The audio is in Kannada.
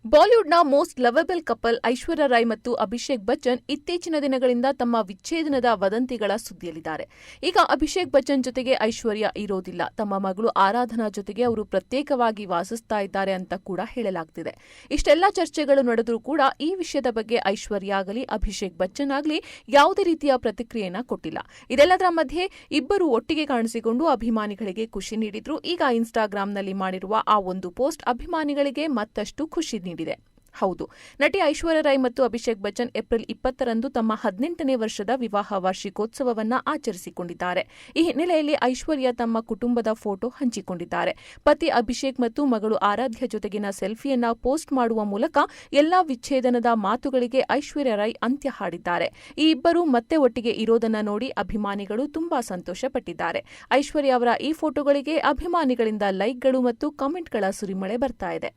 ಬಾಲಿವುಡ್ನ most lovable couple Aishwarya Rai ಮತ್ತು ಅಭಿಷೇಕ್ ಬಚ್ಚನ್ ಇತ್ತೀಚಿನ ದಿನಗಳಿಂದ ತಮ್ಮ ವಿಚ್ಛೇದನದ ವದಂತಿಗಳ ಸುದ್ದಿಯಲ್ಲಿದ್ದಾರೆ. ಈಗ ಅಭಿಷೇಕ್ ಬಚ್ಚನ್ ಜೊತೆಗೆ ಐಶ್ವರ್ಯ ಇರೋದಿಲ್ಲ, ತಮ್ಮ ಮಗಳು ಆರಾಧನಾ ಜೊತೆಗೆ ಅವರು ಪ್ರತ್ಯೇಕವಾಗಿ ವಾಸಿಸ್ತಾ ಇದ್ದಾರೆ ಅಂತ ಕೂಡ ಹೇಳಲಾಗ್ತಿದೆ. ಇಷ್ಟೆಲ್ಲ ಚರ್ಚೆಗಳು ನಡೆದರೂ ಕೂಡ ಈ ವಿಷಯದ ಬಗ್ಗೆ ಐಶ್ವರ್ಯ ಆಗಲಿ ಅಭಿಷೇಕ್ ಬಚ್ಚನ್ ಆಗಲಿ ಯಾವುದೇ ರೀತಿಯ ಪ್ರತಿಕ್ರಿಯೆಯನ್ನ ಕೊಟ್ಟಿಲ್ಲ. ಇದೆಲ್ಲದರ ಮಧ್ಯೆ ಇಬ್ಬರು ಒಟ್ಟಿಗೆ ಕಾಣಿಸಿಕೊಂಡು ಅಭಿಮಾನಿಗಳಿಗೆ ಖುಷಿ ನೀಡಿದ್ರು. ಈಗ ಇನ್ಸ್ಟಾಗ್ರಾಂನಲ್ಲಿ ಮಾಡಿರುವ ಆ ಒಂದು ಪೋಸ್ಟ್ ಅಭಿಮಾನಿಗಳಿಗೆ ಮತ್ತಷ್ಟು ಖುಷಿ ನೀಡಿದೆ. ಹೌದು, ನಟಿ ಐಶ್ವರ್ಯ ರೈ ಮತ್ತು ಅಭಿಷೇಕ್ ಬಚ್ಚನ್ ಏಪ್ರಿಲ್ 20ರಂದು ತಮ್ಮ 18ನೇ ವರ್ಷದ ವಿವಾಹ ವಾರ್ಷಿಕೋತ್ಸವವನ್ನು ಆಚರಿಸಿಕೊಂಡಿದ್ದಾರೆ. ಈ ಹಿನ್ನೆಲೆಯಲ್ಲಿ ಐಶ್ವರ್ಯ ತಮ್ಮ ಕುಟುಂಬದ ಫೋಟೋ ಹಂಚಿಕೊಂಡಿದ್ದಾರೆ. ಪತಿ ಅಭಿಷೇಕ್ ಮತ್ತು ಮಗಳು ಆರಾಧ್ಯ ಜೊತೆಗಿನ ಸೆಲ್ಫಿಯನ್ನ ಪೋಸ್ಟ್ ಮಾಡುವ ಮೂಲಕ ಎಲ್ಲಾ ವಿಚ್ಛೇದನದ ಮಾತುಗಳಿಗೆ ಐಶ್ವರ್ಯ ರೈ ಅಂತ್ಯ ಹಾಡಿದ್ದಾರೆ. ಈ ಇಬ್ಬರು ಮತ್ತೆ ಒಟ್ಟಿಗೆ ಇರೋದನ್ನ ನೋಡಿ ಅಭಿಮಾನಿಗಳು ತುಂಬಾ ಸಂತೋಷಪಟ್ಟಿದ್ದಾರೆ. ಐಶ್ವರ್ಯ ಅವರ ಈ ಫೋಟೋಗಳಿಗೆ ಅಭಿಮಾನಿಗಳಿಂದ ಲೈಕ್ಗಳು ಮತ್ತು ಕಾಮೆಂಟ್ಗಳ ಸುರಿಮಳೆ ಬರ್ತಾ ಇದೆ.